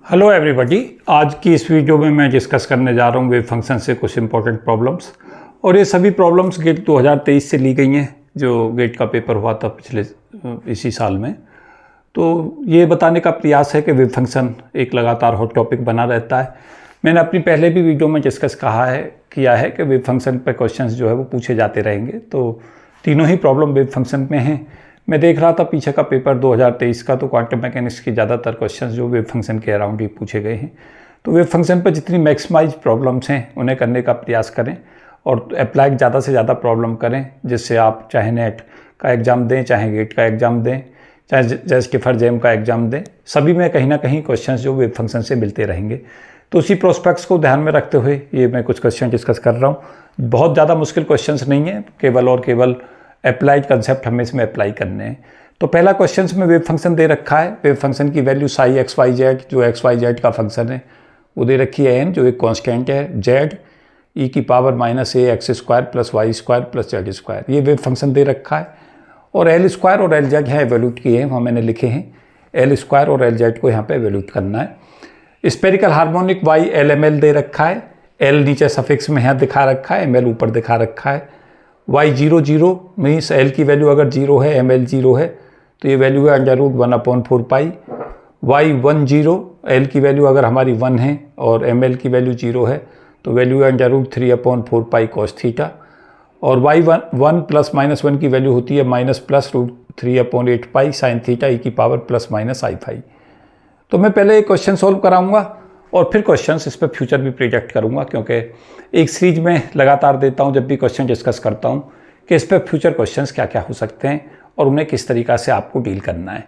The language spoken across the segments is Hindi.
Hello everybody. आज की इस वीडियो में मैं डिस्कस करने जा रहा हूँ वेव फंक्शन से कुछ इंपॉर्टेंट प्रॉब्लम्स। और ये सभी प्रॉब्लम्स गेट 2023 से ली गई हैं, जो गेट का पेपर हुआ था पिछले इसी साल में। तो ये बताने का प्रयास है कि वेव फंक्शन एक लगातार हॉट टॉपिक बना रहता है। मैंने अपनी पहले भी वीडियो में डिस्कस किया है कि वेव फंक्शन पर क्वेश्चंस जो है वो पूछे जाते रहेंगे। तो तीनों ही प्रॉब्लम वेव फंक्शन में हैं। मैं देख रहा था पीछे का पेपर 2023 का, तो क्वांटम मैकेनिक्स की ज़्यादातर क्वेश्चंस जो वेव फंक्शन के अराउंड ही पूछे गए हैं। तो वेव फंक्शन पर जितनी मैक्सिमाइज प्रॉब्लम्स हैं उन्हें करने का प्रयास करें और अप्लाई ज़्यादा से ज़्यादा प्रॉब्लम करें, जिससे आप चाहे नेट का एग्ज़ाम दें, चाहे गेट का एग्ज़ाम दें, चाहे जैसे जैम का एग्ज़ाम दें, सभी में कहीं ना कहीं क्वेश्चन जो वेव फंक्शन से मिलते रहेंगे। तो उसी प्रोस्पेक्ट्स को ध्यान में रखते हुए ये मैं कुछ क्वेश्चन डिस्कस कर रहा हूँ। बहुत ज़्यादा मुश्किल क्वेश्चन नहीं है, केवल और केवल अप्लाइड कंसेप्ट हमें इसमें अप्लाई करने हैं। तो पहला क्वेश्चन में वेव फंक्शन दे रखा है। वेव फंक्शन की value psi x y z, जो एक्स वाई जेड का फंक्शन है वो दे रखी है एन, जो एक कांस्टेंट है, जेड ई की power minus A X square plus Y square plus Z square, ये वेव फंक्शन दे रखा है। और एल स्क्वायर और एल जेड यहाँ एवोल्यूट किए हैं, वहाँ मैंने लिखे हैं एल स्क्वायर और एल जेड को यहाँ पे एवोल्यूट करना है। Spherical harmonic Y L M L दे रखा है, एल नीचे सफिक्स में यहाँ दिखा रखा है, एम एल ऊपर दिखा रखा है। वाई 0 0 मीन्स एल की वैल्यू अगर 0 है, एम एल 0 है, तो ये वैल्यू है √1/4 पाई। वाई 1 0 एल की वैल्यू अगर हमारी 1 है और एम एल की वैल्यू 0 है, तो वैल्यू है √3/4 पाई कॉस थीटा। और वाई 1 प्लस माइनस 1 की वैल्यू होती है minus plus √3/8 pi sine theta E की power plus minus I phi. तो मैं पहले एक क्वेश्चन सॉल्व कराऊंगा और फिर क्वेश्चंस इस पर फ्यूचर भी प्रोजेक्ट करूंगा, क्योंकि एक सीरीज में लगातार देता हूं जब भी क्वेश्चन डिस्कस करता हूं कि इस पर फ्यूचर क्वेश्चंस क्या क्या हो सकते हैं और उन्हें किस तरीक़ा से आपको डील करना है।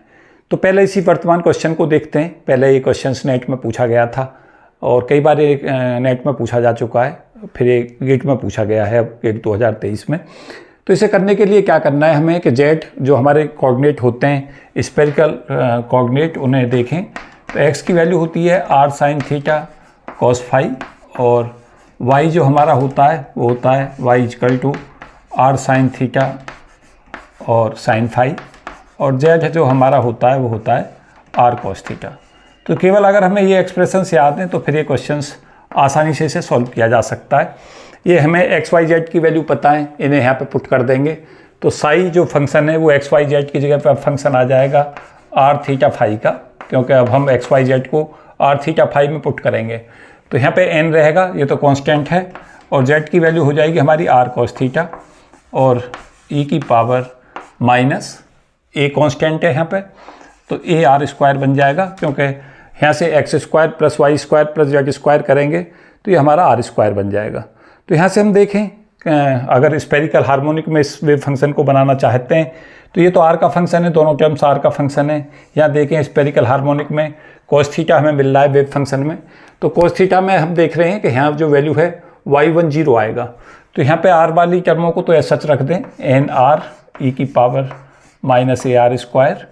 तो पहले इसी वर्तमान क्वेश्चन को देखते हैं। पहले ये क्वेश्चंस नेट में पूछा गया था और कई बार नेट में पूछा जा चुका है, फिर एक गेट में पूछा गया है अब गेट 2023 में। तो इसे करने के लिए क्या करना है हमें कि जेड जो हमारे कोऑर्डिनेट होते हैं, स्फेरिकल कोऑर्डिनेट, उन्हें देखें। तो एक्स की वैल्यू होती है are sine theta cos phi, और वाई जो हमारा होता है वो होता है Y equal to are sine theta और साइन फाई, और जेड जो हमारा होता है वो होता है आर कॉस थीटा। तो केवल अगर हमें ये एक्सप्रेशंस याद हैं तो फिर ये क्वेश्चंस आसानी से इसे सॉल्व किया जा सकता है। ये हमें एक्स वाई जेड की वैल्यू पता है, इन्हें यहाँ पे पुट कर देंगे। तो साई जो फंक्शन है वो एक्स वाई जेड की जगह पे अब फंक्शन आ जाएगा आर थीटा फाई का, क्योंकि अब हम एक्स वाई जेड को आर थीटा फाई में पुट करेंगे। तो यहाँ पे एन रहेगा, ये तो कांस्टेंट है, और जेड की वैल्यू हो जाएगी हमारी आर कॉस थीटा, और ई की पावर माइनस ए कांस्टेंट है यहाँ पे, तो ए आर स्क्वायर बन जाएगा, क्योंकि यहाँ से x square plus Y square plus Z square करेंगे तो ये हमारा आर स्क्वायर बन जाएगा। तो यहाँ से हम देखें अगर स्पेरिकल हार्मोनिक में इस वेव फंक्शन को बनाना चाहते हैं तो ये तो आर का फंक्शन है, दोनों टर्म्स आर का फंक्शन है। यहाँ देखें स्पेरिकल हार्मोनिक में कॉस थीटा हमें मिल रहा है वेव फंक्शन में, तो कॉस थीटा में हम देख रहे हैं कि यहाँ जो वैल्यू है y1 0 आएगा। तो यहाँ पे आर वाली टर्मों को तो ऐसा सच रख दें, एन आर ई की power minus A R square,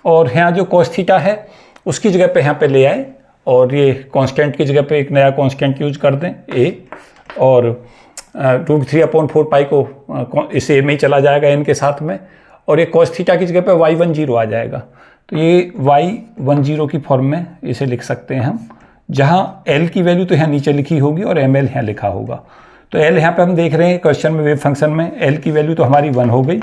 और यहाँ जो कॉस थीटा है उसकी जगह पे यहाँ पे ले आए और ये कांस्टेंट की जगह पे एक नया कांस्टेंट यूज कर दें ए, और √3/4 पाई को इस ए में ही चला जाएगा एन के साथ में, और ये कॉस थीटा की जगह पे y1 0 आ जाएगा। तो ये y1 0 की फॉर्म में इसे लिख सकते हैं हम, जहाँ l की वैल्यू तो यहाँ नीचे लिखी होगी और ml यहाँ लिखा होगा। तो l यहाँ पे हम देख रहे हैं क्वेश्चन में वेव फंक्शन में l की वैल्यू तो हमारी 1 हो गई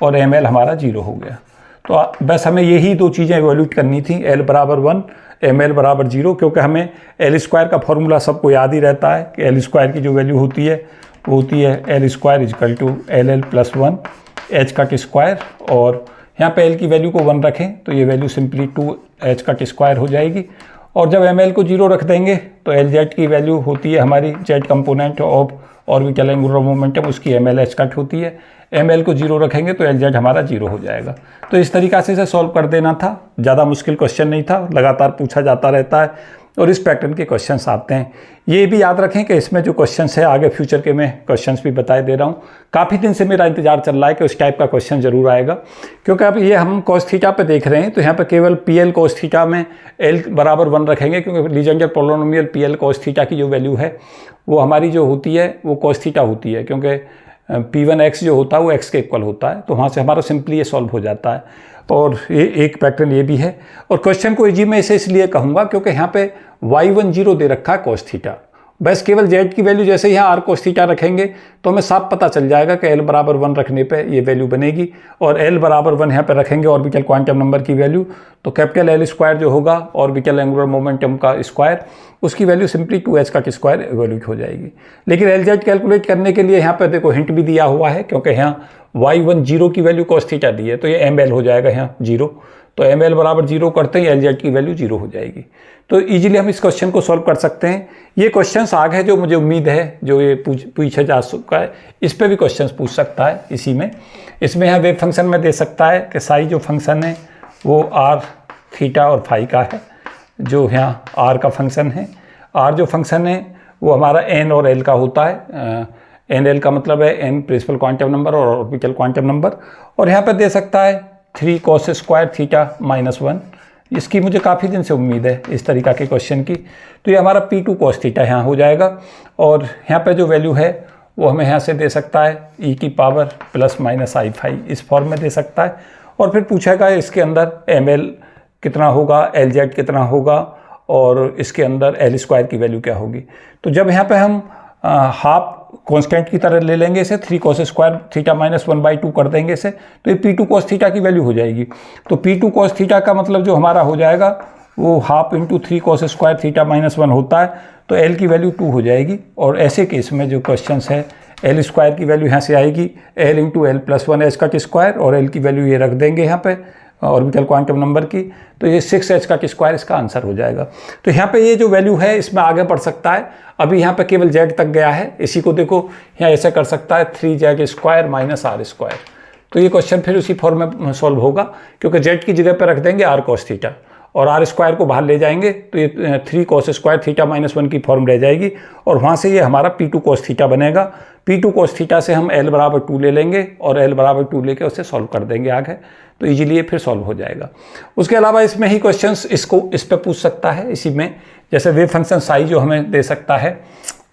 और ml हमारा 0 हो गया। तो बस हमें यही दो चीज़ें इवैल्यूएट करनी थी, l बराबर 1 ml बराबर 0, क्योंकि हमें एल स्क्वायर का फॉर्मूला सबको याद ही रहता है कि एल स्क्वायर की जो वैल्यू होती है वो होती है L square equal to L L plus 1 h cut square, और यहाँ पे एल की वैल्यू को 1 रखें तो ये value simply 2 H cut square हो जाएगी। और जब एम एल को 0 रख देंगे तो एल जेड की वैल्यू होती है हमारी Z component of orbital angular momentum, उसकी एम एल एच कट होती है। एम एल को 0 रखेंगे तो एल जेड हमारा 0 हो जाएगा। तो इस तरीक़ा से इसे सॉल्व कर देना था, ज़्यादा मुश्किल क्वेश्चन नहीं था, लगातार पूछा जाता रहता है और इस पैटर्न के क्वेश्चंस आते हैं। ये भी याद रखें कि इसमें जो क्वेश्चंस है आगे फ्यूचर के मैं क्वेश्चंस भी बताए दे रहा हूँ। काफ़ी दिन से मेरा इंतजार चल रहा है कि उस टाइप का क्वेश्चन जरूर आएगा, क्योंकि अब ये हम कॉस थीटा पे देख रहे हैं तो यहाँ पे केवल पी एल कॉस थीटा में एल बराबर 1 रखेंगे, क्योंकि Legender polynomial P L cos theta की जो वैल्यू है वो हमारी जो होती है वो कॉस थीटा होती है, क्योंकि P1x जो होता है वो x के इक्वल होता है, तो वहाँ से हमारा सिंपली ये सॉल्व हो जाता है। और ये एक पैटर्न ये भी है। और क्वेश्चन को इजी में इसे इसलिए कहूँगा क्योंकि यहाँ पे y1 0 दे रखा है cos थीटा, बस केवल z की वैल्यू जैसे यहाँ r cos थीटा रखेंगे तो हमें साफ पता चल जाएगा कि l बराबर 1 रखने पे ये वैल्यू बनेगी, और l बराबर 1 यहाँ पे रखेंगे ऑर्बिटल क्वांटम नंबर की वैल्यू, तो कैपिटल L स्क्वायर जो होगा ऑर्बिटल एंगुलर मोमेंटम का स्क्वायर, उसकी वैल्यू सिंपली 2h का स्क्वायर वैल्यू हो जाएगी। लेकिन LZ कैलकुलेट करने के लिए यहाँ पे देखो हिंट भी दिया हुआ है, क्योंकि यहाँ y1 0 की वैल्यू cos थीटा दी है, तो ये ml हो जाएगा यहाँ 0, तो ml बराबर 0 करते ही LZ की वैल्यू 0 हो जाएगी। तो इजीली हम इस क्वेश्चन को सॉल्व कर सकते हैं। ये क्वेश्चंस आगे है जो मुझे उम्मीद है जो ये पूछा जा चुका है, इस पे भी क्वेश्चंस पूछ सकता है इसी में। इसमें यहाँ वेव फंक्शन में दे सकता है कि साई जो फंक्शन है वो r थीटा और फाई का है, जो यहाँ r का फंक्शन है। r जो फंक्शन है वो हमारा n और l का होता है, n l का मतलब है n प्रिंसिपल क्वांटम नंबर और ऑर्बिटल क्वांटम नंबर। और यहाँ पर दे सकता है 3 cos स्क्वायर थीटा -1, इसकी मुझे काफ़ी दिन से उम्मीद है इस तरीक़ा के क्वेश्चन की। तो ये हमारा P2 cos थीटा यहाँ हो जाएगा, और यहाँ पे जो वैल्यू है वो हमें यहाँ से दे सकता है e की पावर ± i5, इस फॉर्म में दे सकता है। और फिर पूछेगा इसके अंदर ml कितना होगा, lz कितना होगा, और इसके अंदर l स्क्वायर की वैल्यू क्या होगी। तो जब यहाँ पे हम हाफ कांस्टेंट की तरह ले लेंगे इसे, 3 cos स्क्वायर थीटा -1/2 कर देंगे इसे, तो ये P2 cos थीटा की वैल्यू हो जाएगी। तो P2 cos थीटा का मतलब जो हमारा हो जाएगा वो half into 3 cos square theta -1 होता है, तो L की वैल्यू 2 हो जाएगी। और ऐसे केस में जो क्वेश्चंस है L स्क्वायर की वैल्यू यहाँ से आएगी L इंटू L + 1h का स्क्वायर, और L की वैल्यू ये रख देंगे यहाँ पे ऑर्बिटल क्वांटम नंबर की, तो ये 6h का स्क्वायर इसका आंसर हो जाएगा। तो यहाँ पे ये जो वैल्यू है इसमें आगे बढ़ सकता है, अभी यहाँ पे केवल z तक गया है, इसी को देखो यहाँ ऐसे कर सकता है 3z स्क्वायर -r स्क्वायर। तो ये क्वेश्चन फिर उसी फॉर्म में सॉल्व होगा, क्योंकि z की जगह पर रख देंगे r cos थीटा और r स्क्वायर को बाहर ले जाएंगे, तो ये 3 cos स्क्वायर थीटा -1 की फॉर्म रह जाएगी, और वहाँ से ये हमारा P2 cos थीटा बनेगा। P2 cos थीटा से हम L बराबर 2 ले लेंगे, और L बराबर 2 लेके उसे सॉल्व कर देंगे आगे, तो इजीली ये फिर सॉल्व हो जाएगा। उसके अलावा इसमें ही क्वेश्चंस इस पे पूछ सकता है इसी में, जैसे वेव फंक्शन साई जो हमें दे सकता है।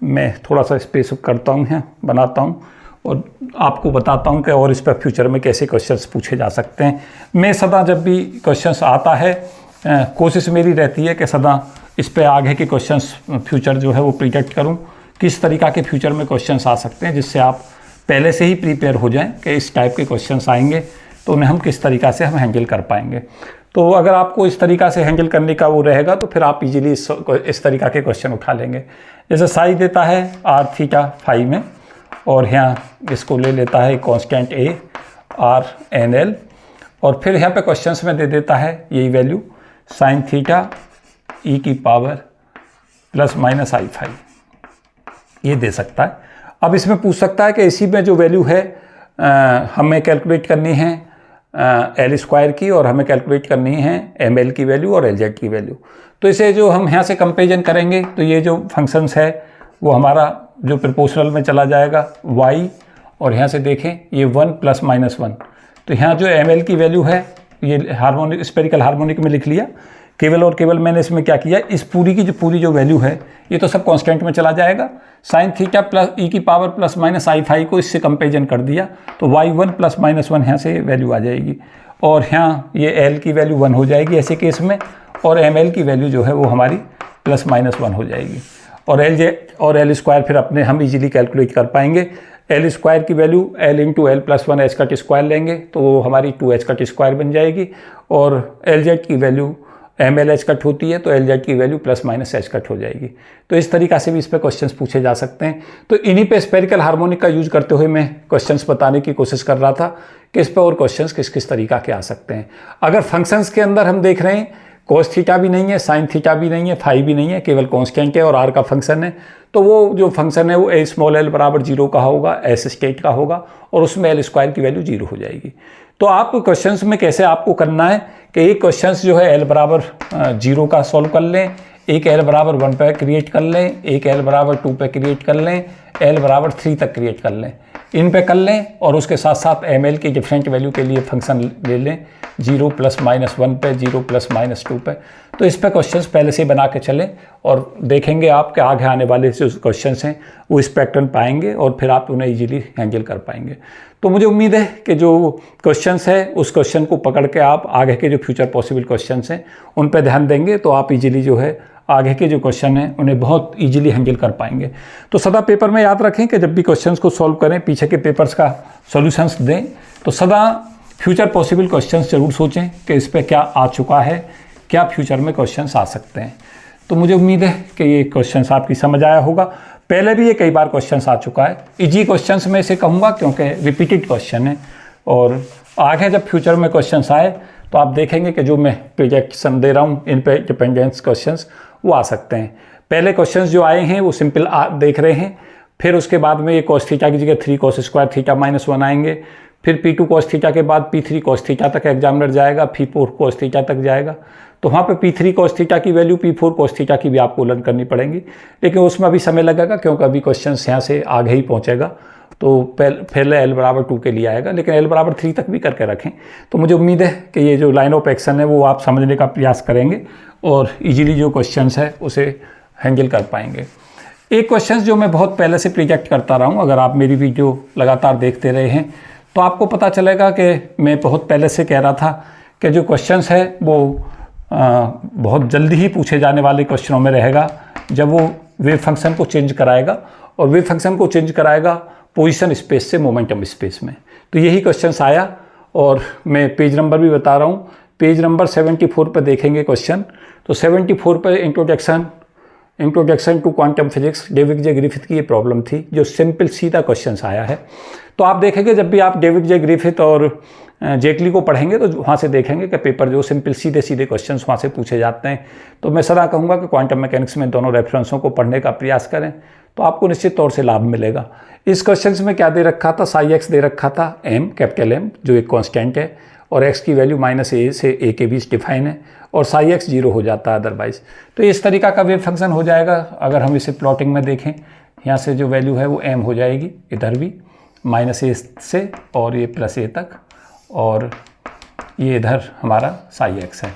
मैं थोड़ा सा स्पेस करता हूँ यहाँ, बनाता हूँ और आपको बताता हूँ कि और इस पर फ्यूचर में कैसे क्वेश्चंस पूछे जा सकते हैं। मैं सदा जब भी क्वेश्चंस आता है कोशिश मेरी रहती है कि सदा इस पे आगे के क्वेश्चंस फ्यूचर जो है वो प्रिडिक्ट करूँ, किस तरीक़ा के फ्यूचर में क्वेश्चंस आ सकते हैं, जिससे आप पहले से ही प्रिपेयर हो जाएं कि इस टाइप के क्वेश्चंस आएंगे तो उन्हें हम किस तरीक़ा से हम हैंडल कर पाएंगे। तो अगर आपको इस तरीक़ा से हैंडल करने का वो रहेगा तो फिर आप इजीली इस तरीक़ा के क्वेश्चन उठा लेंगे। जैसे साई देता है r थीटा फाई में, और यहाँ इसको ले लेता है constant a r n l, और फिर यहाँ पे क्वेश्चंस में दे देता है यही वैल्यू साइन थीटा e की पावर ± i5, ये दे सकता है। अब इसमें पूछ सकता है कि इसी में जो वैल्यू है हमें कैलकुलेट करनी है L स्क्वायर की, और हमें कैलकुलेट करनी है ml की वैल्यू और LZ की वैल्यू। तो इसे जो हम यहाँ से कंपेरिजन करेंगे तो ये जो फंक्शंस है वो हमारा जो प्रोपोर्शनल में चला जाएगा y, और यहाँ से देखें ये 1 + -1, तो यहाँ जो ml की वैल्यू है ये हार्मोनिक स्फेरिकल हार्मोनिक में लिख लिया केवल, और केवल मैंने इसमें क्या किया, इस पूरी जो वैल्यू है ये तो सब कांस्टेंट में चला जाएगा। साइन थीटा प्लस e की पावर ± i5 को इससे कंपेरिजन कर दिया, तो y1 + -1 यहाँ से वैल्यू आ जाएगी, और यहाँ ये l की वैल्यू 1 हो जाएगी ऐसे केस में, और ml की वैल्यू जो है वो हमारी +-1 हो जाएगी, और LZ और L स्क्वायर फिर अपने हम इजीली कैलकुलेट कर पाएंगे। L स्क्वायर की value L into L + 1h का स्क्वायर लेंगे तो वो हमारी 2h का स्क्वायर बन जाएगी, और LZ की वैल्यू mlh कट होती है तो LZ की वैल्यू +-h कट हो जाएगी। तो इस तरीक़ा से भी इस पर क्वेश्चंस पूछे जा सकते हैं। तो इन्हीं पे स्फेरिकल हार्मोनिक का यूज़ करते हुए मैं क्वेश्चंस बताने की कोशिश कर रहा था कि इस पर और क्वेश्चंस किस तरीक़ा के आ सकते हैं। अगर फंक्शंस के अंदर हम देख रहे हैं cos थीटा भी नहीं है, साइन थीटा भी नहीं है, फाई भी नहीं है, केवल कांस्टेंट है और r का फंक्शन है, तो वो जो फंक्शन है वो a स्मॉल l बराबर 0 का होगा, s स्टेट का होगा, और उसमें L स्क्वायर की वैल्यू 0 हो जाएगी। तो आप क्वेश्चंस में कैसे आपको करना है कि एक क्वेश्चंस जो है L बराबर 0 का सॉल्व कर लें, एक L बराबर 1 पे क्रिएट कर लें, एक L बराबर 2 पे क्रिएट कर लें, L बराबर 3 तक क्रिएट कर लें, इन पे कर लें, और उसके साथ साथ ml की डिफरेंट वैल्यू के लिए फंक्शन ले लें 0 + -1 पे, 0 + -2 पे। तो इस पर क्वेश्चंस पहले से ही बना के चलें और देखेंगे आप कि आगे आने वाले जो क्वेश्चंस हैं वो इस पैटर्न पाएंगे और फिर आप उन्हें इजीली हैंडल कर पाएंगे। तो मुझे उम्मीद है कि जो क्वेश्चंस है उस क्वेश्चन को पकड़ के आप आगे के जो फ्यूचर पॉसिबल क्वेश्चंस हैं उन पर ध्यान देंगे तो आप इजीली जो है आगे के जो क्वेश्चन हैं उन्हें बहुत इजीली हैंडल कर पाएंगे। तो सदा पेपर में याद रखें कि जब भी क्वेश्चंस को सॉल्व करें, पीछे के पेपर्स का सॉल्यूशंस दें, तो सदा फ्यूचर पॉसिबल क्वेश्चंस जरूर सोचें कि इस पर क्या आ चुका है, क्या फ्यूचर में क्वेश्चंस आ सकते हैं। तो मुझे उम्मीद है कि ये क्वेश्चंस आपकी समझ आया होगा। पहले भी ये कई बार क्वेश्चंस आ चुका है। इजी क्वेश्चंस में इसे कहूँगा क्योंकि रिपीटेड क्वेश्चन है और आगे जब फ्यूचर में क्वेश्चंस आए तो आप देखेंगे कि जो मैं प्रोजेक्शन दे रहा हूँ इन पे डिपेंडेंस क्वेश्चंस वो आ सकते हैं। पहले क्वेश्चंस जो आए हैं वो सिंपल देख रहे हैं, फिर उसके बाद में ये cos थीटा की जगह 3 cos स्क्वायर थीटा -1 आएंगे, फिर P2 cos थीटा के बाद P3 cos थीटा तक एग्जामिनर जाएगा, P4 cos थीटा तक जाएगा। तो वहाँ पे P3 cos थीटा की वैल्यू P4 cos थीटा की भी आपको लर्न करनी पड़ेगी, लेकिन उसमें अभी समय लगेगा क्योंकि अभी क्वेश्चन यहाँ से आगे ही पहुँचेगा। तो पहले l बराबर 2 के लिए आएगा, लेकिन l बराबर 3 तक भी करके रखें। तो मुझे उम्मीद है कि ये जो लाइन ऑफ एक्शन है वो आप समझने का प्रयास करेंगे और इजीली जो क्वेश्चंस है उसे हैंडल कर पाएंगे। एक क्वेश्चन जो मैं बहुत पहले से प्रोजेक्ट करता रहा हूँ, अगर आप मेरी वीडियो लगातार देखते रहे हैं तो आपको पता चलेगा कि मैं बहुत पहले से कह रहा था कि जो क्वेश्चंस है वो बहुत जल्दी ही पूछे जाने वाले क्वेश्चनों में रहेगा जब वो वेव फंक्शन को चेंज कराएगा, और वेव फंक्शन को चेंज कराएगा पोजीशन स्पेस से मोमेंटम स्पेस में। तो यही क्वेश्चंस आया और मैं पेज नंबर भी बता रहा हूँ, पेज नंबर 74 पर देखेंगे क्वेश्चन। तो 74 पर introduction to quantum physics David J Griffith की ये प्रॉब्लम थी, जो सिंपल सीधा क्वेश्चंस आया है। तो आप देखेंगे जब भी आप डेविड जे ग्रिफिथ और जेटली को पढ़ेंगे तो वहाँ से देखेंगे कि पेपर जो सिंपल सीधे सीधे क्वेश्चंस वहाँ से पूछे जाते हैं। तो मैं सदा कहूँगा कि क्वांटम मैकेनिक्स में दोनों रेफरेंसों को पढ़ने का प्रयास करें तो आपको निश्चित तौर से लाभ मिलेगा। इस क्वेश्चन में क्या दे रखा था, साई एक्स दे रखा था m, कैपिटल M जो एक कॉन्स्टेंट है और x की वैल्यू -a से a के बीच डिफाइन है और साई एक्स 0 हो जाता है अदरवाइज। तो इस तरीका का वेव फंक्शन हो जाएगा। अगर हम इसे प्लॉटिंग में देखें, यहाँ से जो वैल्यू है वो m हो जाएगी, इधर भी -a से और ये +a तक, और ये इधर हमारा साई एक्स है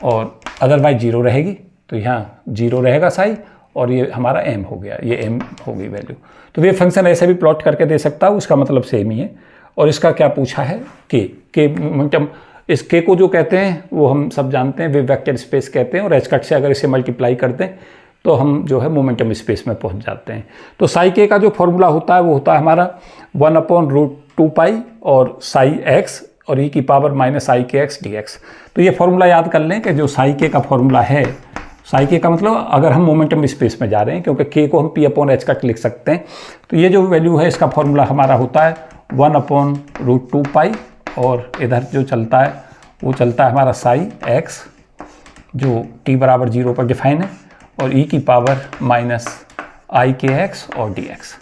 और अदरवाइज 0 रहेगी। तो यहाँ 0 रहेगा साई और ये हमारा m हो गया, ये m हो गई वैल्यू। तो वेव फंक्शन ऐसे भी प्लॉट करके दे सकता हूँ, उसका मतलब सेम ही है। और इसका क्या पूछा है, के मोमेंटम, इस के को जो कहते हैं वो हम सब जानते हैं, वेव वेक्टर स्पेस कहते हैं, और एच कट से अगर इसे मल्टीप्लाई करते हैं तो हम जो है मोमेंटम स्पेस में पहुंच जाते हैं। तो साई के का जो फॉर्मूला होता है वो होता है हमारा 1/√2π और साई एक्स और e की पावर -i(kx) dx। तो ये फॉर्मूला याद कर लें कि जो साई के का फॉर्मूला है, साई के का मतलब अगर हम मोमेंटम स्पेस में जा रहे हैं, क्योंकि के को हम p/h कट लिख सकते हैं। तो ये जो वैल्यू है इसका फॉर्मूला हमारा होता है 1/√2π और इधर जो चलता है वो चलता है हमारा साई एक्स जो t बराबर 0 पर डिफाइन है और e की पावर -i(kx) और dx।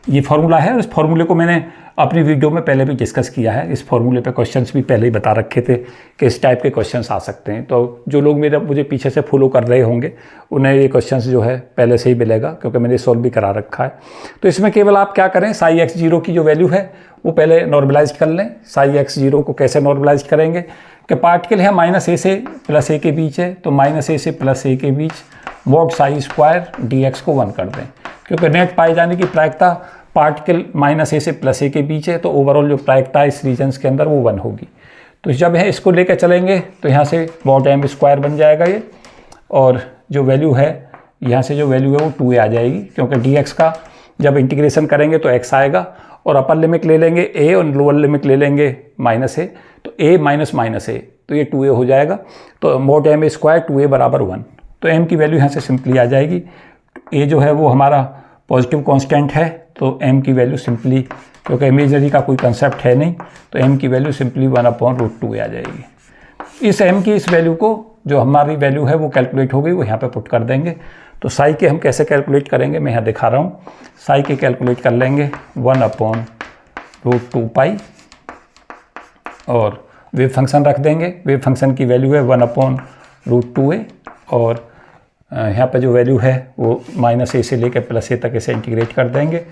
ये फार्मूला है और इस फार्मूले को मैंने अपनी वीडियो में पहले भी डिस्कस किया है। इस फार्मूले पे क्वेश्चंस भी पहले ही बता रखे थे कि इस टाइप के क्वेश्चंस आ सकते हैं। तो जो लोग मुझे पीछे से फॉलो कर रहे होंगे उन्हें ये क्वेश्चंस जो है पहले से ही मिलेगा, क्योंकि मैंने सॉल्व भी करा रखा है। तो इसमें केवल आप क्या करें, साई एक्स 0 की जो वैल्यू है वो पहले नॉर्मलाइज कर लें। साई एक्स 0 को कैसे नॉर्मलाइज करेंगे कि पार्टिकल है -a से +a के बीच है, तो -a से +a के बीच mod साई स्क्वायर dx को 1 कर दें, क्योंकि नेट पाए जाने की प्रायिकता पार्टिकल -a से +a के बीच है, तो ओवरऑल जो प्रायिकता है इस रीजन्स के अंदर वो 1 होगी। तो जब है इसको लेकर चलेंगे तो यहाँ से mod m स्क्वायर बन जाएगा ये, और जो वैल्यू है यहाँ से जो वैल्यू है वो 2a आ जाएगी, क्योंकि dx का जब इंटीग्रेशन करेंगे तो x आएगा और अपर लिमिट ले लेंगे a और लोअर लिमिट ले लेंगे -a, तो a -a तो ये 2a हो जाएगा। तो mod m स्क्वायर 2a बराबर 1, तो m की वैल्यू यहाँ से सिंपली आ जाएगी। a जो है वो हमारा पॉजिटिव कांस्टेंट है, तो m की वैल्यू सिंपली, क्योंकि इमेजनरी का कोई कंसेप्ट है नहीं, तो m की वैल्यू सिंपली 1/√2a आ जाएगी। इस m की इस वैल्यू को जो हमारी वैल्यू है वो कैलकुलेट हो गई, वो यहाँ पे पुट कर देंगे। तो साई के हम कैसे कैलकुलेट करेंगे मैं यहाँ दिखा रहा हूँ। साई के कैलकुलेट कर लेंगे 1/√2π और वेव फंक्शन रख देंगे। वेव फंक्शन की वैल्यू है 1/√2a और यहाँ पे जो वैल्यू है वो -a से लेकर +a तक इसे इंटीग्रेट कर देंगे,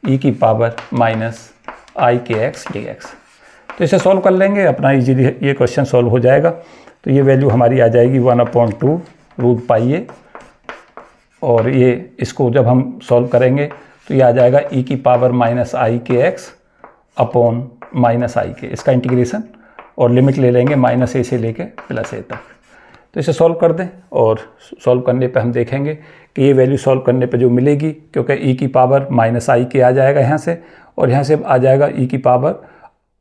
e की पावर -i(kx) dx। तो इसे सॉल्व कर लेंगे, अपना इजीली ये क्वेश्चन सॉल्व हो जाएगा। तो ये वैल्यू हमारी आ जाएगी 1/2 रूट पाई ए, और ये इसको जब हम सॉल्व करेंगे तो ये आ जाएगा e की पावर माइनस आई के एक्स अपॉन माइनस आई के, इसका इंटीग्रेशन, और लिमिट ले लेंगे माइनस ए से लेके प्लस ए तक। तो इसे सॉल्व कर दें, और सॉल्व करने पे हम देखेंगे कि ये वैल्यू सॉल्व करने पे जो मिलेगी, क्योंकि e की पावर माइनस आई के आ जाएगा यहाँ से, और यहाँ से आ जाएगा e की पावर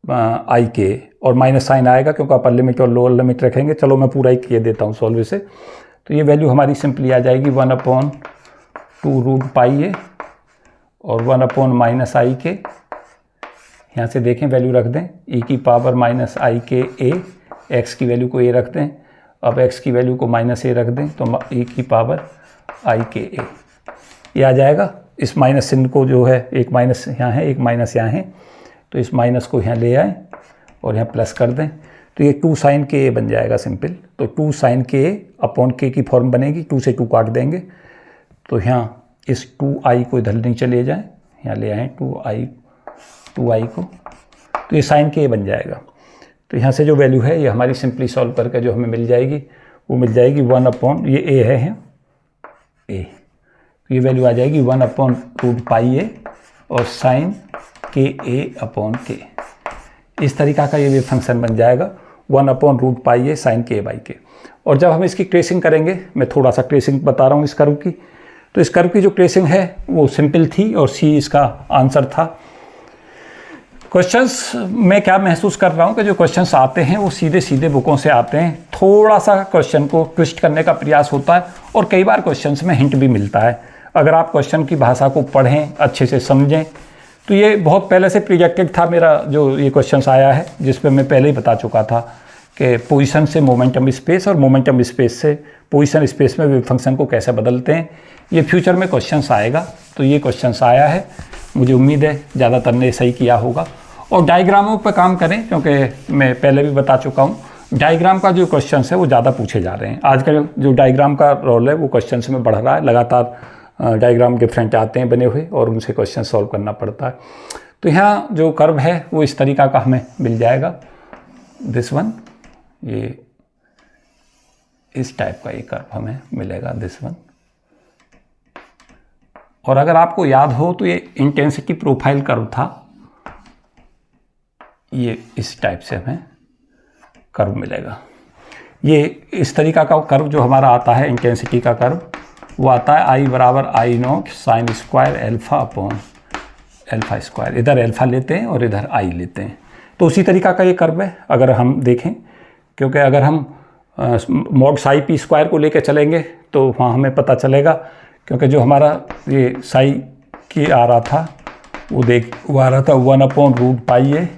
आई के, और माइनस साइन आएगा क्योंकि अपर लिमिट और लोअर लिमिट रखेंगे। चलो मैं पूरा ही किए देता हूँ सॉल्व इसे। तो ये वैल्यू हमारी सिंपली आ जाएगी 1/2 रूट पाई ए और 1 माइनस आई के, यहाँ से देखें वैल्यू रख दें, e की पावर माइनस आई के ए, x की वैल्यू को a रख दें, अब x की वैल्यू को माइनस ए रख दें, तो e की पावर आई के ए ये आ जाएगा। इस माइनस चिन्ह को जो है, एक माइनस यहाँ है एक माइनस यहाँ है, तो इस माइनस को यहाँ ले आएँ और यहाँ प्लस कर दें, तो ये 2 साइन के ए बन जाएगा सिंपल। तो 2 साइन के ए अपॉन के की फॉर्म बनेगी, 2 से 2 काट देंगे, तो यहाँ इस 2i को इधर नीचे ले जाएं, यहाँ ले आएँ 2i को, तो ये साइन के ए बन जाएगा। तो यहाँ से जो वैल्यू है ये हमारी सिंपली सॉल्व करके जो हमें मिल जाएगी वो मिल जाएगी 1 ये ए है ए, तो ये वैल्यू आ जाएगी 1/रूट पाई ए और साइन के ए अपॉन के। इस तरीका का ये वेव फंक्शन बन जाएगा 1/रूट पाई ए साइन के बाई के। और जब हम इसकी ट्रेसिंग करेंगे, मैं थोड़ा सा ट्रेसिंग बता रहा हूँ इस कर्व की, तो इस कर्व की जो ट्रेसिंग है वो सिंपल थी और सी इसका आंसर था। क्वेश्चंस मैं क्या महसूस कर रहा हूँ कि जो क्वेश्चंस आते हैं वो सीधे सीधे बुकों से आते हैं, थोड़ा सा क्वेश्चन को ट्विस्ट करने का प्रयास होता है, और कई बार क्वेश्चंस में हिंट भी मिलता है। अगर आप क्वेश्चन की भाषा को पढ़ें, अच्छे से समझें, तो ये बहुत पहले से प्रोजेक्टेड था मेरा जो ये क्वेश्चंस आया है, जिस पे मैं पहले ही बता चुका था कि पोजीशन से मोमेंटम स्पेस और मोमेंटम स्पेस से पोजीशन स्पेस में वेव फंक्शन को कैसे बदलते हैं, ये फ्यूचर में क्वेश्चंस आएगा। तो ये क्वेश्चंस आया है, मुझे उम्मीद है ज़्यादातर ने सही किया होगा। और डायग्रामों पर काम करें, क्योंकि मैं पहले भी बता चुका हूँ डायग्राम का जो क्वेश्चंस है वो ज़्यादा पूछे जा रहे हैं। आजकल जो डायग्राम का रोल है वो क्वेश्चंस में बढ़ रहा है, लगातार डायग्राम डिफरेंट आते हैं बने हुए और उनसे क्वेश्चन सॉल्व करना पड़ता है। तो यहाँ जो कर्व है वो इस तरीका का हमें मिल जाएगा, दिस वन, ये इस टाइप का ये कर्व हमें मिलेगा, दिस वन। और अगर आपको याद हो तो ये इंटेंसिटी प्रोफाइल कर्व था, ये इस टाइप से हमें कर्व मिलेगा। ये इस तरीका का कर्व जो हमारा आता है इंटेंसिटी का कर्व, वो आता है I बराबर I0 sine square alpha upon alpha square. इधर एल्फा लेते हैं और इधर I लेते हैं। तो उसी तरीका का ये कर्व है अगर हम देखें, क्योंकि अगर हम मॉड साई पी स्क्वायर को लेकर चलेंगे तो वहाँ हमें पता चलेगा, क्योंकि जो हमारा ये साई की आ रहा था वो आ रहा था 1/रूट पाई ए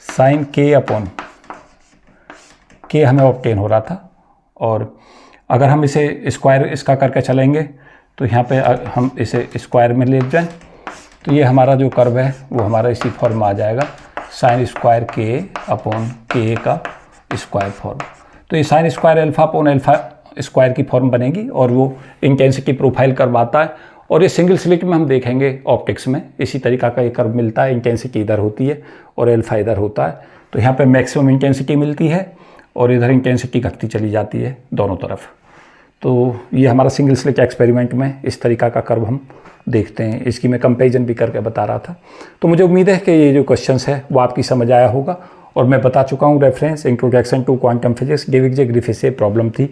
साइन के अपॉन के हमें ऑब्टेन हो रहा था। और अगर हम इसे स्क्वायर इसका करके चलेंगे तो यहाँ पे हम इसे स्क्वायर में ले जाएं, तो ये हमारा जो कर्व है वो हमारा इसी फॉर्म में आ जाएगा, साइन स्क्वायर के अपॉन के का स्क्वायर फॉर्म। तो ये sine square alpha upon alpha square की फॉर्म बनेगी और वो इंटेंसिटी प्रोफाइल कर्व आता है। और ये सिंगल स्लिट में हम देखेंगे ऑप्टिक्स में इसी तरीका का ये कर्व मिलता है, इंटेंसिटी इधर होती है और एल्फा इधर होता है। तो यहाँ पे मैक्सिमम इंटेंसिटी मिलती है और इधर इंटेंसिटी घटती चली जाती है दोनों तरफ। तो ये हमारा सिंगल स्लिट एक्सपेरिमेंट में इस तरीका का कर्व हम देखते हैं, इसकी मैं कंपेरिजन भी करके बता रहा था। तो मुझे उम्मीद है कि ये जो क्वेश्चंस है वो आपकी समझ आया होगा। और मैं बता चुका हूँ reference introduction to quantum physics, David J Griffith से प्रॉब्लम थी,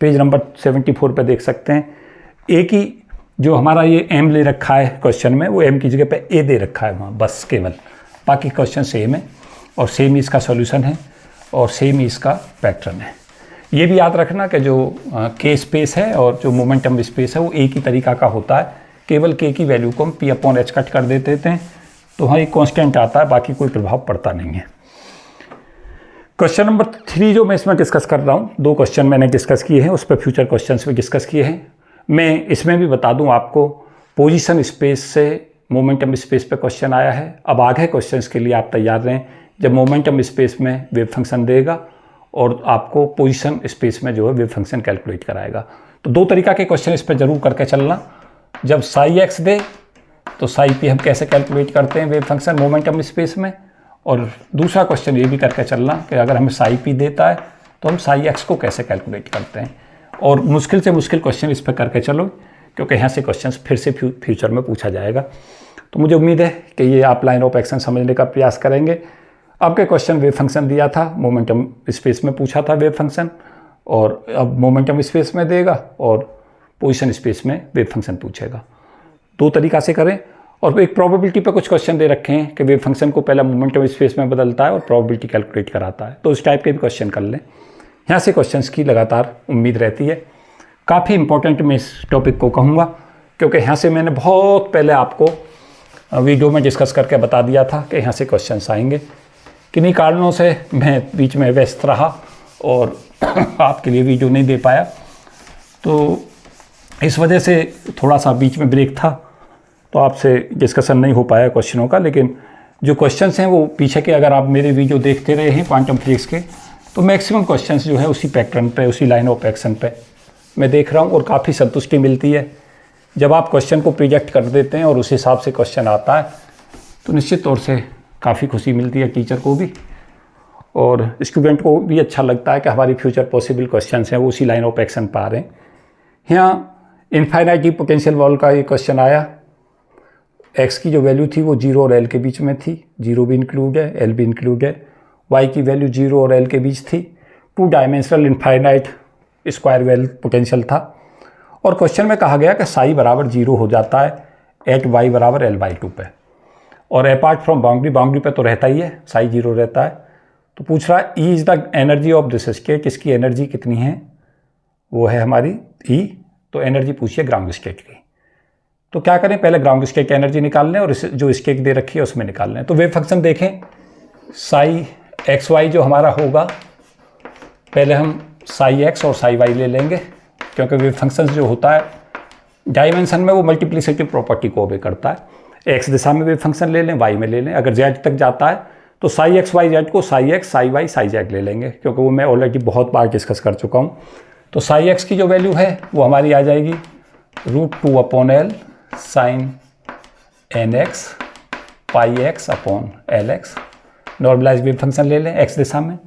पेज नंबर 74 पे देख सकते हैं। ए की जो हमारा ये एम ले रखा है क्वेश्चन में, वो एम की जगह पे ए दे रखा है वहाँ बस केवल, बाकी क्वेश्चन सेम है और सेम ही इसका सॉल्यूशन है और सेम ही इसका पैटर्न है। ये भी याद रखना कि जो के स्पेस है और जो मोमेंटम स्पेस है वो एक ही तरीका का होता है, केवल के की वैल्यू को हम पी अपॉन एच कट कर देते थे तो वहाँ एक कांस्टेंट आता है, बाकी कोई प्रभाव पड़ता नहीं है। क्वेश्चन नंबर 3 जो मैं इसमें डिस्कस कर रहा हूँ, 2 क्वेश्चन मैंने डिस्कस किए हैं, उस पर फ्यूचर क्वेश्चन भी डिस्कस किए हैं। मैं इसमें भी बता दूं आपको, पोजीशन स्पेस से मोमेंटम स्पेस पे क्वेश्चन आया है। अब आगे क्वेश्चंस के लिए आप तैयार रहें जब मोमेंटम स्पेस में वेव फंक्शन देगा और आपको पोजीशन स्पेस में जो है वेव फंक्शन कैलकुलेट कराएगा। तो 2 तरीका के क्वेश्चन इस पर जरूर करके चलना। जब साई एक्स दे तो साई पी हम कैसे कैलकुलेट करते हैं वेव फंक्शन मोमेंटम स्पेस में, और दूसरा क्वेश्चन ये भी करके चलना कि अगर हमें साई पी देता है तो हम साई एक्स को कैसे कैलकुलेट करते हैं। और मुश्किल से मुश्किल क्वेश्चन इस पर करके चलो, क्योंकि यहाँ से क्वेश्चन फिर से फ्यूचर में पूछा जाएगा। तो मुझे उम्मीद है कि ये आप लाइन ऑफ एक्शन समझने का प्रयास करेंगे। आपके क्वेश्चन वेव फंक्शन दिया था, मोमेंटम स्पेस में पूछा था वेव फंक्शन, और अब मोमेंटम स्पेस में देगा और पोजीशन स्पेस में वेव फंक्शन पूछेगा। दो तरीका से करें। और एक प्रोबेबिलिटी पे कुछ क्वेश्चन दे रखे हैं कि वेव फंक्शन को पहला मोमेंटम स्पेस में बदलता है और प्रोबेबिलिटी कैलकुलेट कराता है, तो उस टाइप के भी क्वेश्चन कर लें। यहाँ से क्वेश्चंस की लगातार उम्मीद रहती है। काफ़ी इंपॉर्टेंट मैं इस टॉपिक को कहूँगा, क्योंकि यहाँ से मैंने बहुत पहले आपको वीडियो में डिस्कस करके बता दिया था कि यहाँ से क्वेश्चंस आएंगे। किन्हीं कारणों से मैं बीच में व्यस्त रहा और आपके लिए वीडियो नहीं दे पाया, तो इस वजह से थोड़ा सा बीच में ब्रेक था, तो आपसे डिस्कशन नहीं हो पाया क्वेश्चनों का। लेकिन जो क्वेश्चंस हैं वो पीछे के, अगर आप मेरे वीडियो देखते रहे हैं क्वांटम फिजिक्स के, तो मैक्सिमम क्वेश्चंस जो है उसी पैटर्न पे, उसी लाइन ऑफ एक्शन पे मैं देख रहा हूँ, और काफ़ी संतुष्टि मिलती है। जब आप क्वेश्चन को प्रोजेक्ट कर देते हैं और उस हिसाब से क्वेश्चन आता है तो निश्चित तौर से काफ़ी खुशी मिलती है टीचर को भी, और स्टूडेंट को भी अच्छा लगता है कि हमारी फ्यूचर पॉसिबल क्वेश्चंस हैं वो उसी लाइन ऑफ एक्शन पर आ रहे हैं। यहाँ इनफाइनाइट पोटेंशियल वॉल का ये क्वेश्चन आया। एक्स की जो वैल्यू थी वो 0 और एल के बीच में थी, 0 भी इंक्लूड है, एल भी इंक्लूड है। वाई की वैल्यू 0 और एल के बीच थी। 2 dimensional infinite square well potential था, और क्वेश्चन में कहा गया कि साई बराबर 0 हो जाता है एट वाई बराबर L/2 पे, और अपार्ट फ्रॉम बाउंड्री पे तो रहता ही है, साई 0 रहता है। तो पूछ रहा है E is the energy of this state, इसकी एनर्जी कितनी है, वो है हमारी ई। तो एनर्जी पूछिए ग्राउंड स्टेट की। तो क्या करें, पहले ग्राउंड स्टेट की एनर्जी निकाल लें और इस जो स्टेट दे रखी है उसमें निकाल लें। तो वेव फंक्शन देखें, साई एक्स वाई जो हमारा होगा, पहले हम साई एक्स और साई वाई ले लेंगे, क्योंकि वेव फंक्शन जो होता है डायमेंशन में वो मल्टीप्लिसिटी प्रॉपर्टी को ओबे करता है। एक्स दिशा में वेव फंक्शन ले लें, वाई में ले लें। अगर जेड तक जाता है तो साई एक्स वाई जेड को psi x psi y psi z ले लेंगे, क्योंकि वो मैं ऑलरेडी बहुत बार डिस्कस कर चुका हूँ। तो साई एक्स की जो वैल्यू है वो हमारी आ जाएगी √2/L sine NX pi X upon LX। Normalise wave function ले लें एक्स दिशा में,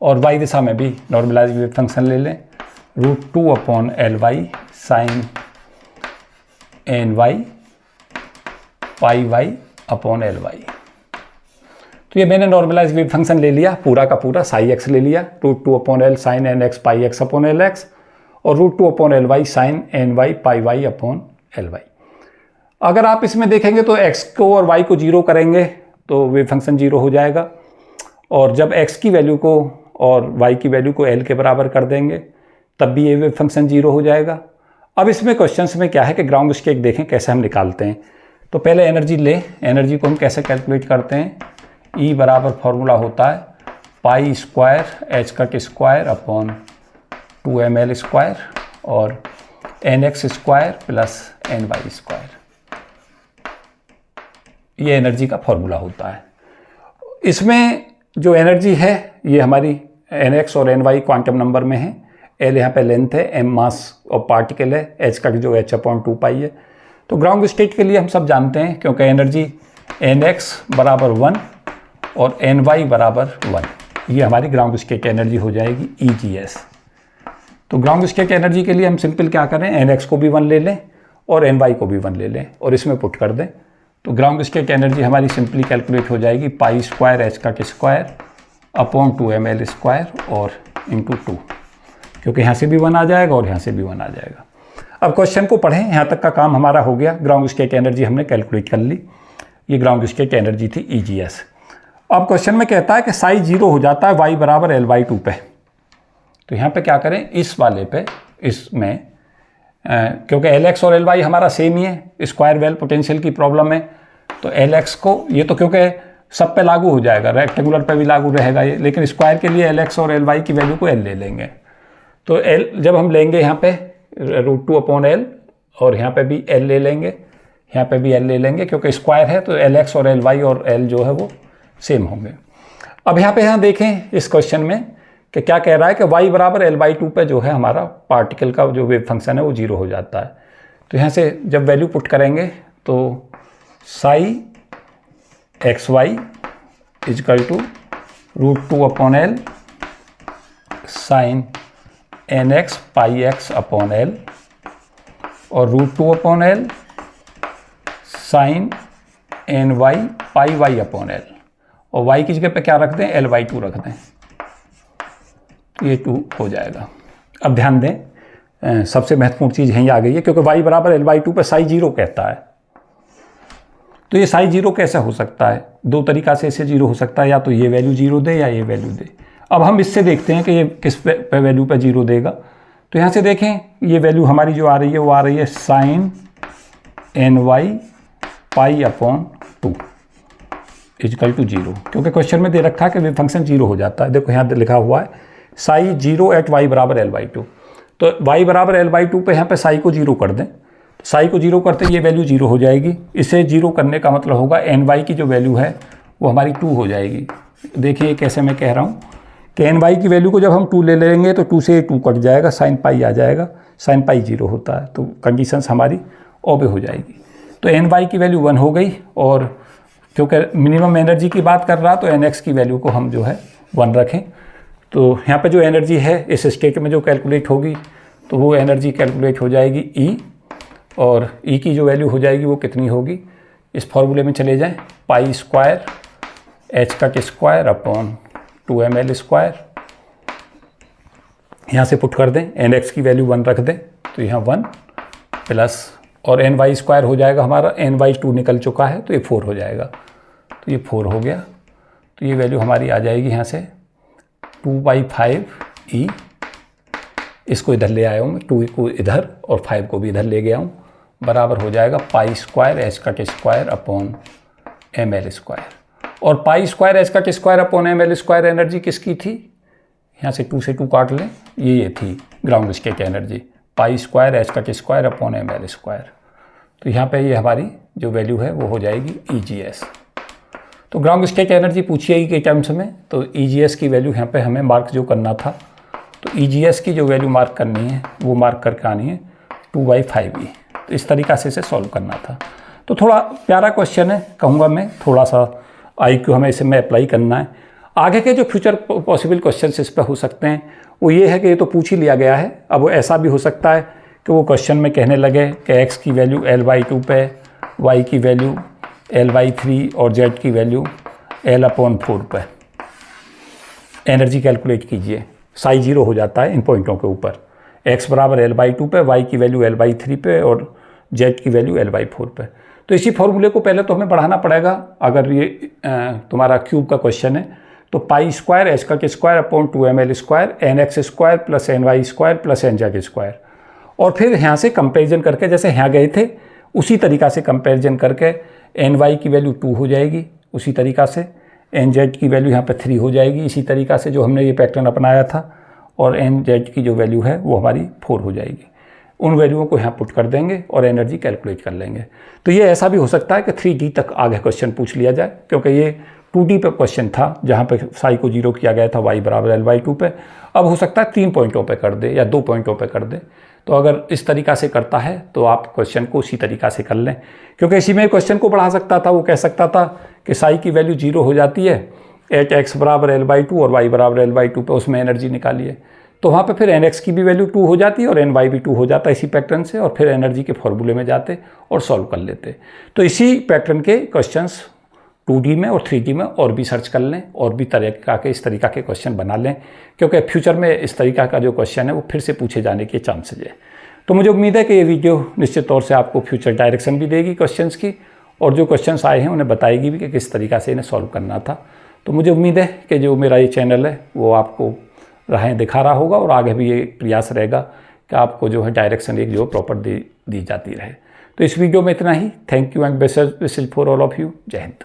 और वाई दिशा में भी नॉर्मलाइज वेव फंक्शन ले लें √2/Ly साइन NY पाई वाई अपॉन Ly। तो ये मैंने नॉर्मलाइज वेव फंक्शन ले लिया, पूरा का पूरा साई एक्स ले लिया, √2/L sine NX pi X upon LX, और √2/Ly साइन NY पाई वाई अपॉन Ly। अगर आप इसमें देखेंगे तो x को और y को 0 करेंगे तो वेव फंक्शन 0 हो जाएगा, और जब x की वैल्यू को और y की वैल्यू को l के बराबर कर देंगे तब भी ये वेव फंक्शन 0 हो जाएगा। अब इसमें क्वेश्चंस में क्या है कि ग्राउंड स्टेट देखें कैसे हम निकालते हैं। तो पहले एनर्जी लें, एनर्जी को हम कैसे कैलकुलेट करते हैं। E बराबर फॉर्मूला होता है pi square H cut square upon 2ml square और NX square plus NY square, ये एनर्जी का फॉर्मूला होता है। इसमें जो एनर्जी है ये हमारी NX और NY क्वांटम नंबर में है। L यहाँ पे लेंथ है, M मास ऑफ पार्टिकल है, H का जो h/2 पाई है। तो ग्राउंड स्टेट के लिए हम सब जानते हैं, क्योंकि एनर्जी NX बराबर 1 और NY बराबर 1, ये हमारी ग्राउंड स्टेट एनर्जी हो जाएगी EGS। तो ग्राउंड स्टेट एनर्जी के लिए हम सिंपल क्या करें, NX को भी 1 ले लें और NY को भी 1 ले लें और इसमें पुट कर दें। तो ग्राउंड स्टेट एनर्जी हमारी सिंपली कैलकुलेट हो जाएगी pi square H cut square upon 2ml square और इंटू 2, क्योंकि यहाँ से भी 1 आ जाएगा और यहाँ से भी 1 आ जाएगा। अब क्वेश्चन को पढ़ें, यहाँ तक का काम हमारा हो गया। ग्राउंड स्टेट एनर्जी हमने कैलकुलेट कर ली, ये ग्राउंड स्टेट एनर्जी थी EGS। अब क्वेश्चन में कहता है कि साई 0 हो जाता है y बराबर L/2 पे। तो यहाँ पे क्या करें, इस वाले पे, इसमें क्योंकि LX और Ly हमारा सेम ही है, स्क्वायर वेल पोटेंशियल की प्रॉब्लम है, तो LX को, ये तो क्योंकि सब पे लागू हो जाएगा, रेक्टेंगुलर पे भी लागू रहेगा ये, लेकिन स्क्वायर के लिए LX और Ly की वैल्यू को L ले लेंगे। तो L जब हम लेंगे यहाँ पे √2/L और यहाँ पे भी L ले लेंगे, यहाँ पे भी L ले लेंगे, क्योंकि स्क्वायर है तो LX और Ly और L जो है वो सेम होंगे। अब यहाँ देखें इस क्वेश्चन में कि क्या कह रहा है कि y बराबर L/2 पे जो है हमारा पार्टिकल का जो वेव फंक्शन है वो 0 हो जाता है। तो यहाँ से जब वैल्यू पुट करेंगे तो psi XY equal to √2/L sine nx pi x upon L और √2/L sine ny pi y upon L, और y की जगह पे क्या रख दें, L/2 रख दें, ये 2 हो जाएगा। अब ध्यान दें, सबसे महत्वपूर्ण चीज़ यहीं आ गई है, क्योंकि y बराबर L/2 पे साई 0 कहता है। तो ये साई 0 कैसे हो सकता है? दो तरीका से इसे 0 हो सकता है, या तो ये वैल्यू 0 दे या ये वैल्यू दे। अब हम इससे देखते हैं कि ये किस पे वैल्यू पे 0 देगा। तो यहाँ से देखें, ये वैल्यू हमारी जो आ रही है वो आ रही है sine ny pi upon 2 equal to 0, क्योंकि क्वेश्चन में दे रखा है कि वेव फंक्शन 0 हो जाता है। देखो यहाँ लिखा हुआ है साई 0 एट y बराबर L/2। तो y बराबर L/2 पे यहाँ पे साई को 0 कर दें, तो साई को 0 करते ये वैल्यू 0 हो जाएगी। इसे 0 करने का मतलब होगा ny की जो वैल्यू है वो हमारी 2 हो जाएगी। देखिए कैसे मैं कह रहा हूँ कि ny की वैल्यू को जब हम 2 ले लेंगे तो 2 से 2 कट जाएगा, साइन पाई आ जाएगा, साइन पाई 0 होता है, तो कंडीशंस हमारी ओबे हो जाएगी। तो ny की वैल्यू 1 हो गई, और क्योंकि मिनिमम एनर्जी की बात कर रहा तो nx की वैल्यू को हम जो है 1 रखें। तो यहाँ पे जो एनर्जी है इस स्टेट में जो कैलकुलेट होगी तो वो एनर्जी कैलकुलेट हो जाएगी E, और E की जो वैल्यू हो जाएगी वो कितनी होगी, इस फॉर्मूले में चले जाएं, pi square h cut square upon 2ml²। यहाँ से पुट कर दें, nx की वैल्यू 1 रख दें, तो यहाँ 1 प्लस और ny² हो जाएगा हमारा, ny2 निकल चुका है तो ये 4 हो जाएगा, तो ये 4 हो गया। तो ये वैल्यू हमारी आ जाएगी यहाँ से 2/5 E, इसको इधर ले आया हूँ मैं, 2 को इधर और 5 को भी इधर ले गया हूँ, बराबर हो जाएगा pi square h cut square upon ml²। और pi square h cut square upon ml² energy किसकी थी, यहाँ से 2 से 2 काट लें, ये थी ground state energy, pi square h cut square upon ml²। तो यहाँ पे ये हमारी जो वैल्यू है वो हो जाएगी EGS। तो ग्राउंड स्टेट एनर्जी पूछी है के टर्म्स में, तो EGS की वैल्यू यहाँ पे हमें मार्क जो करना था, तो EGS की जो वैल्यू मार्क करनी है वो मार्क करके आनी है 2/5E। तो इस तरीक़ा से इसे सॉल्व करना था। तो थोड़ा प्यारा क्वेश्चन है, कहूँगा मैं, थोड़ा सा IQ हमें इसे में अप्लाई करना है। आगे के जो फ्यूचर पॉसिबल क्वेश्चन इस पर हो सकते हैं वो ये है कि ये तो पूछ ही लिया गया है। अब वो ऐसा भी हो सकता है कि वो क्वेश्चन में कहने लगे कि x की वैल्यू L/2 पे, y की वैल्यू L/3 और z की वैल्यू L/4 पे एनर्जी कैलकुलेट कीजिए। साई 0 हो जाता है इन पॉइंटों के ऊपर, x बराबर L/2 पे, y की वैल्यू L/3 पे और z की वैल्यू L/4 पे। तो इसी फॉर्मूले को पहले तो हमें बढ़ाना पड़ेगा। अगर ये तुम्हारा क्यूब का क्वेश्चन है तो pi square h cut square upon 2ml² nx² plus ny² plus nz², और फिर यहाँ से कंपेरिजन करके, जैसे यहाँ गए थे उसी तरीक़ा से कंपेरिजन करके ny की वैल्यू 2 हो जाएगी, उसी तरीक़ा से nz की वैल्यू यहाँ पे 3 हो जाएगी, इसी तरीक़ा से जो हमने ये पैटर्न अपनाया था, और nz की जो वैल्यू है वो हमारी 4 हो जाएगी। उन वैल्यूओं को यहाँ पुट कर देंगे और एनर्जी कैलकुलेट कर लेंगे। तो ये ऐसा भी हो सकता है कि 3D तक आगे क्वेश्चन पूछ लिया जाए, क्योंकि ये 2D पे क्वेश्चन था जहाँ पे साई को 0 किया गया था y बराबर L/2 पे। अब हो सकता है 3 पॉइंटों पे कर दे या 2 पॉइंटों पे कर दे। तो अगर इस तरीक़ा से करता है तो आप क्वेश्चन को उसी तरीक़ा से कर लें, क्योंकि इसी में क्वेश्चन को बढ़ा सकता था। वो कह सकता था कि साई की वैल्यू 0 हो जाती है एट x बराबर L/2 और y बराबर L/2 पे, उसमें एनर्जी निकालिए। तो वहाँ पे फिर nx की भी वैल्यू 2 हो जाती है और ny भी 2 हो जाता है इसी पैटर्न से, और फिर एनर्जी के फॉर्मूले में जाते और सॉल्व कर लेते। तो इसी पैटर्न के क्वेश्चंस 2D में और 3D में और भी सर्च कर लें, और भी तरीक़ा के इस तरीक़ा के क्वेश्चन बना लें, क्योंकि फ्यूचर में इस तरीक़ा का जो क्वेश्चन है वो फिर से पूछे जाने के चांसेज है। तो मुझे उम्मीद है कि ये वीडियो निश्चित तौर से आपको फ्यूचर डायरेक्शन भी देगी क्वेश्चंस की, और जो क्वेश्चंस आए हैं उन्हें बताएगी भी कि किस तरीक़ा से इन्हें सॉल्व करना था। तो मुझे उम्मीद है कि जो मेरा ये चैनल है वो आपको राहें दिखा रहा होगा, और आगे भी ये प्रयास रहेगा कि आपको जो है डायरेक्शन एक जो प्रॉपर दी जाती रहे। तो इस वीडियो में इतना ही। Thank you and best wishes for all of you. जय हिंद।